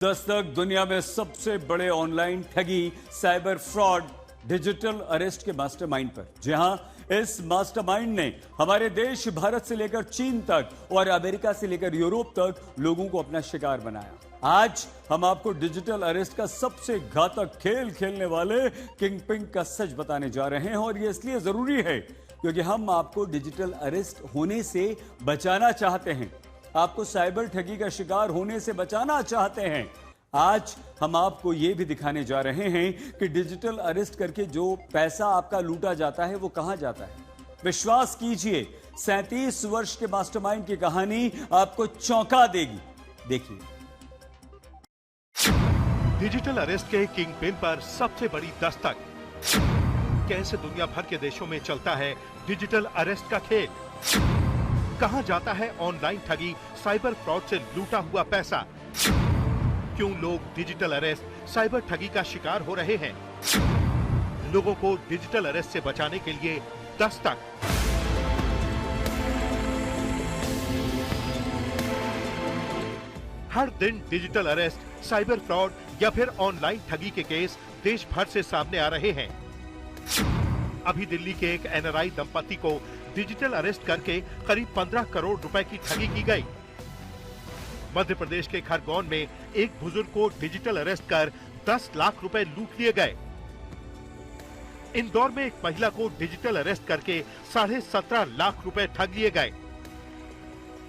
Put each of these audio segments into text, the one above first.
दस्तक दुनिया में सबसे बड़े ऑनलाइन ठगी साइबर फ्रॉड डिजिटल अरेस्ट के मास्टरमाइंड पर। जी हां, इस मास्टरमाइंड ने हमारे देश भारत से लेकर चीन तक और अमेरिका से लेकर यूरोप तक लोगों को अपना शिकार बनाया। आज हम आपको डिजिटल अरेस्ट का सबसे घातक खेल खेलने वाले किंगपिन का सच बताने जा रहे हैं, और ये इसलिए जरूरी है क्योंकि हम आपको डिजिटल अरेस्ट होने से बचाना चाहते हैं, आपको साइबर ठगी का शिकार होने से बचाना चाहते हैं। आज हम आपको यह भी दिखाने जा रहे हैं कि डिजिटल अरेस्ट करके जो पैसा आपका लूटा जाता है वो कहां जाता है। विश्वास कीजिए, 37 वर्ष के मास्टरमाइंड की कहानी आपको चौंका देगी। देखिए, डिजिटल अरेस्ट के किंगपिन पर सबसे बड़ी दस्तक। कैसे दुनिया भर के देशों में चलता है डिजिटल अरेस्ट का खेल, कहां जाता है ऑनलाइन ठगी साइबर फ्रॉड से लूटा हुआ पैसा, क्यों लोग डिजिटल अरेस्ट साइबर ठगी का शिकार हो रहे हैं, लोगों को डिजिटल अरेस्ट से बचाने के लिए दस्तक। हर दिन डिजिटल अरेस्ट, साइबर फ्रॉड या फिर ऑनलाइन ठगी के केस देश भर से सामने आ रहे हैं। अभी दिल्ली के एक एनआरआई दंपति को डिजिटल अरेस्ट करके करीब 15 करोड़ रुपए की ठगी की गई। मध्य प्रदेश के खरगोन में एक बुजुर्ग को डिजिटल अरेस्ट कर 10 लाख रुपए लूट लिए गए। इंदौर में एक महिला को डिजिटल अरेस्ट करके 17.5 लाख रुपए ठग लिए गए।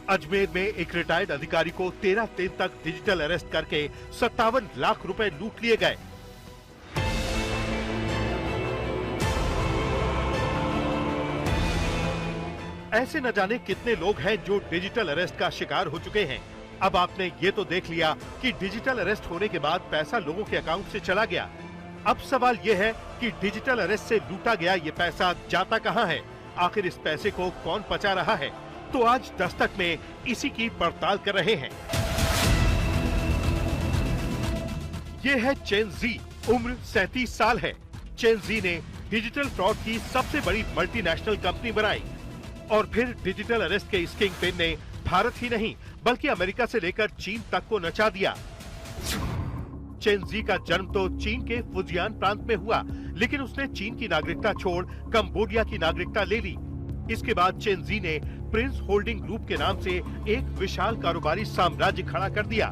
अजमेर में एक रिटायर्ड अधिकारी को 13 दिन तक डिजिटल अरेस्ट करके 57 लाख रुपए लूट लिए गए। ऐसे न जाने कितने लोग हैं जो डिजिटल अरेस्ट का शिकार हो चुके हैं। अब आपने ये तो देख लिया कि डिजिटल अरेस्ट होने के बाद पैसा लोगों के अकाउंट से चला गया। अब सवाल ये है कि डिजिटल अरेस्ट से लूटा गया ये पैसा जाता कहां है, आखिर इस पैसे को कौन बचा रहा है। तो आज दस्तक में इसी की पड़ताल कर रहे हैं। ये है चेन जी, उम्र 37 साल है। चेन जी ने डिजिटल फ्रॉड की सबसे बड़ी मल्टीनेशनल कंपनी बनाई और फिर डिजिटल अरेस्ट के इस किंगपिन ने भारत ही नहीं बल्कि अमेरिका से लेकर चीन तक को नचा दिया। चेन जी का जन्म तो चीन के फुजियान प्रांत में हुआ, लेकिन उसने चीन की नागरिकता छोड़ कंबोडिया की नागरिकता ले ली। इसके बाद चेन जी ने प्रिंस होल्डिंग ग्रुप के नाम से एक विशाल कारोबारी साम्राज्य खड़ा कर दिया।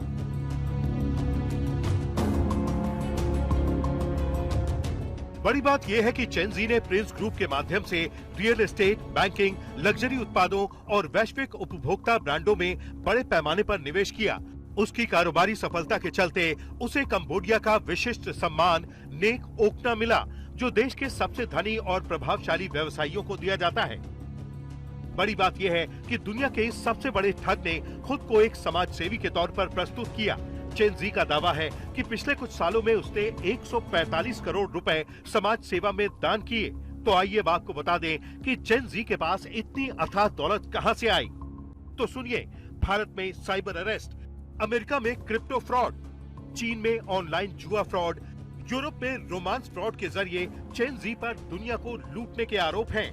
बड़ी बात यह है कि चेन जी ने प्रिंस ग्रुप के माध्यम से रियल एस्टेट, बैंकिंग, लग्जरी उत्पादों और वैश्विक उपभोक्ता ब्रांडों में बड़े पैमाने पर निवेश किया। उसकी कारोबारी सफलता के चलते उसे कंबोडिया का विशिष्ट सम्मान नेक ओकना मिला, जो देश के सबसे धनी और प्रभावशाली व्यवसायियों को दिया जाता है। बड़ी बात यह है कि दुनिया के सबसे बड़े ठग ने खुद को एक समाज सेवी के तौर पर प्रस्तुत किया। चेन जी का दावा है कि पिछले कुछ सालों में उसने 145 करोड़ रुपए समाज सेवा में दान किए। तो आइए बात को बता दें कि चेन जी के पास इतनी अथाह दौलत कहां से आई। तो सुनिए, भारत में साइबर अरेस्ट, अमेरिका में क्रिप्टो फ्रॉड, चीन में ऑनलाइन जुआ फ्रॉड, यूरोप में रोमांस फ्रॉड के जरिए चेन जी पर दुनिया को लूटने के आरोप हैं।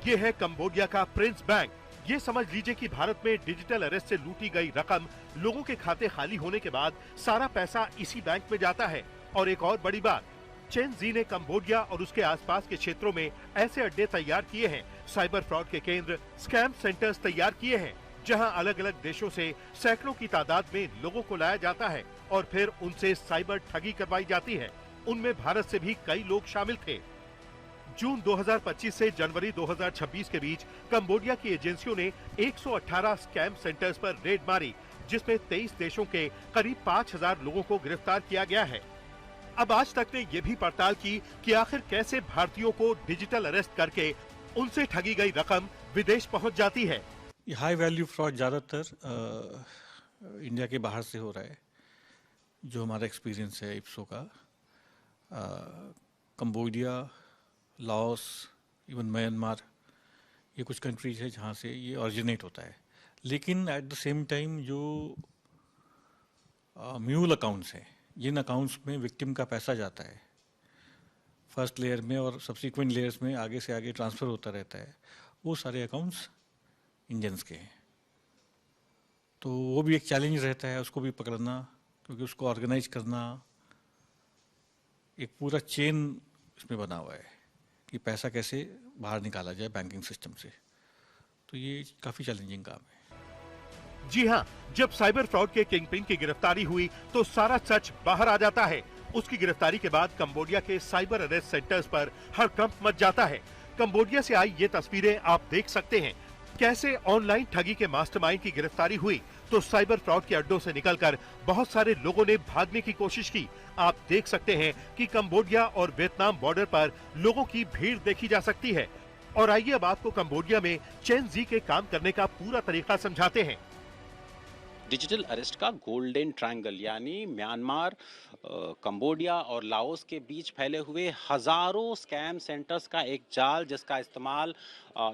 ये है कंबोडिया का प्रिंस बैंक। ये समझ लीजिए कि भारत में डिजिटल अरेस्ट से लूटी गई रकम लोगों के खाते खाली होने के बाद सारा पैसा इसी बैंक में जाता है। और एक और बड़ी बात, चेन जी ने कंबोडिया और उसके आसपास के क्षेत्रों में ऐसे अड्डे तैयार किए हैं, साइबर फ्रॉड के केंद्र, स्कैम सेंटर्स तैयार किए हैं, जहां अलग अलग देशों से सैकड़ों की तादाद में लोगों को लाया जाता है और फिर उनसे साइबर ठगी करवाई जाती है। उनमें भारत से भी कई लोग शामिल थे। जून 2025 से जनवरी 2026 के बीच कंबोडिया की एजेंसियों ने 118 स्कैम सेंटर्स पर रेड मारी, जिसमें 23 देशों के करीब 5000 लोगों को गिरफ्तार किया गया है। अब आज तक ने यह भी पड़ताल की कि आखिर कैसे भारतीयों को डिजिटल अरेस्ट करके उनसे ठगी गई रकम विदेश पहुंच जाती है। हाई वैल्यू फ्रॉड ज़्यादातर इंडिया के बाहर से हो रहा है, जो हमारा एक्सपीरियंस है इप्सो का। कंबोडिया, लाओस, इवन म्यांमार, ये कुछ कंट्रीज है जहाँ से ये ओरिजिनेट होता है। लेकिन एट द सेम टाइम जो म्यूल अकाउंट्स हैं, जिन अकाउंट्स में विक्टिम का पैसा जाता है फर्स्ट लेयर में और सब्सिक्वेंट लेयर्स में आगे से आगे ट्रांसफ़र होता रहता है, वो सारे अकाउंट्स इंडियंस के हैं। तो वो भी एक चैलेंज रहता है, उसको भी पकड़ना क्योंकि उसको ऑर्गेनाइज करना एक पूरा चेन इसमें बना हुआ है कि पैसा कैसे बाहर निकाला जाए बैंकिंग सिस्टम से। तो ये काफ़ी चैलेंजिंग काम है। जी हां, जब साइबर फ्रॉड के किंगपिन की गिरफ्तारी हुई तो सारा सच बाहर आ जाता है। उसकी गिरफ्तारी के बाद कंबोडिया के साइबर अरेस्ट सेंटर्स पर हड़कंप मच जाता है। कंबोडिया से आई ये तस्वीरें आप देख सकते हैं। कैसे ऑनलाइन ठगी के मास्टरमाइंड की गिरफ्तारी हुई तो साइबर फ्रॉड के अड्डों से निकलकर बहुत सारे लोगों ने भागने की कोशिश की। आप देख सकते हैं कि कंबोडिया और वियतनाम बॉर्डर पर लोगों की भीड़ देखी जा सकती है। और आइए अब आपको कंबोडिया में चेन जी के काम करने का पूरा तरीका समझाते हैं। डिजिटल अरेस्ट का गोल्डन ट्रायंगल यानी म्यांमार, कंबोडिया और लाओस के बीच फैले हुए हजारों स्कैम सेंटर्स का एक जाल, जिसका इस्तेमाल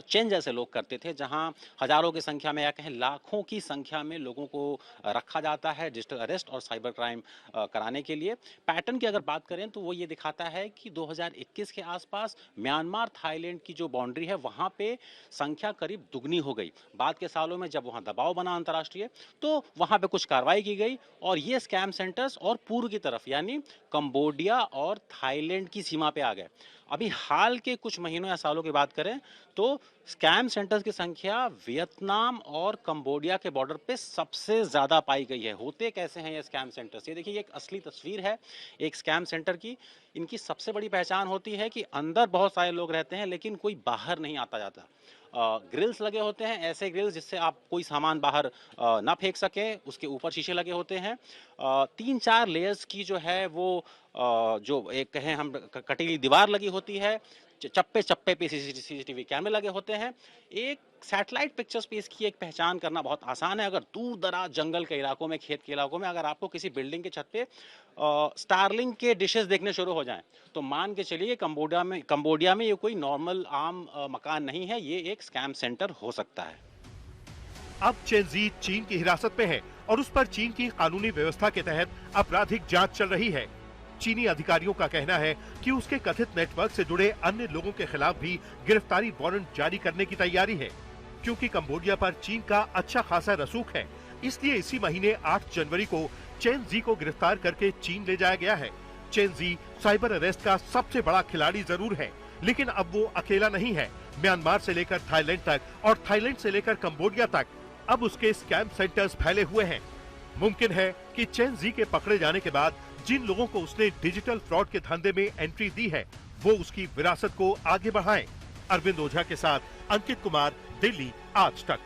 चेन जैसे लोग करते थे, जहां हजारों की संख्या में या कहें लाखों की संख्या में लोगों को रखा जाता है डिजिटल अरेस्ट और साइबर क्राइम कराने के लिए। पैटर्न की अगर बात करें तो वो ये दिखाता है कि 2021 के आसपास म्यांमार थाईलैंड की जो बाउंड्री है वहां पे संख्या करीब दुगनी हो गई। बाद के सालों में जब वहां दबाव बना अंतर्राष्ट्रीय, तो वहां पे कुछ कार्रवाई की गई और ये स्कैम सेंटर्स और पूर्व की तरफ यानी कंबोडिया और थाईलैंड की सीमा पे आ गए। अभी हाल के कुछ महीनों या सालों की बात करें तो स्कैम सेंटर्स की संख्या वियतनाम और कंबोडिया के बॉर्डर पे सबसे ज्यादा पाई गई है। होते कैसे हैं ये स्कैम सेंटर्स? ये देखिए, ये एक असली तस्वीर है एक स्कैम सेंटर की। इनकी सबसे बड़ी पहचान होती है कि अंदर बहुत सारे लोग रहते हैं लेकिन कोई बाहर नहीं आता जाता। ग्रिल्स लगे होते हैं, ऐसे ग्रिल्स जिससे आप कोई सामान बाहर ना फेंक सके, उसके ऊपर शीशे लगे होते हैं। 3-4 लेयर्स की जो है वो जो एक कहें हम कटीली दीवार लगी होती है, चप्पे चप्पे पे सीसीटीवी कैमरे लगे होते हैं। एक सैटेलाइट पिक्चर स्पेस की एक पहचान करना बहुत आसान है। अगर दूर दराज जंगल के इलाकों में, खेत के इलाकों में अगर आपको किसी बिल्डिंग के छत पे स्टारलिंक के डिशेस देखने शुरू हो जाएं तो मान के चलिए कंबोडिया में ये कोई नॉर्मल आम मकान नहीं है, ये एक स्कैम सेंटर हो सकता है। अब चेन जी चीन की हिरासत में है और उस पर चीन की कानूनी व्यवस्था के तहत आपराधिक जांच चल रही है। चीनी अधिकारियों का कहना है कि उसके कथित नेटवर्क से जुड़े अन्य लोगों के खिलाफ भी गिरफ्तारी वारंट जारी करने की तैयारी है। क्योंकि कंबोडिया पर चीन का अच्छा खासा रसूख है, इसलिए इसी महीने 8 जनवरी को चेन जी को गिरफ्तार करके चीन ले जाया गया है। चेन जी साइबर अरेस्ट का सबसे बड़ा खिलाड़ी जरूर है, लेकिन अब वो अकेला नहीं है। म्यांमार से लेकर थाईलैंड तक और थाईलैंड से लेकर कंबोडिया तक अब उसके स्कैम सेंटर्स फैले हुए हैं। मुमकिन है कि चेन जी के पकड़े जाने के बाद जिन लोगों को उसने डिजिटल फ्रॉड के धंधे में एंट्री दी है वो उसकी विरासत को आगे बढ़ाएं। अरविंद ओझा के साथ अंकित कुमार, दिल्ली आज तक।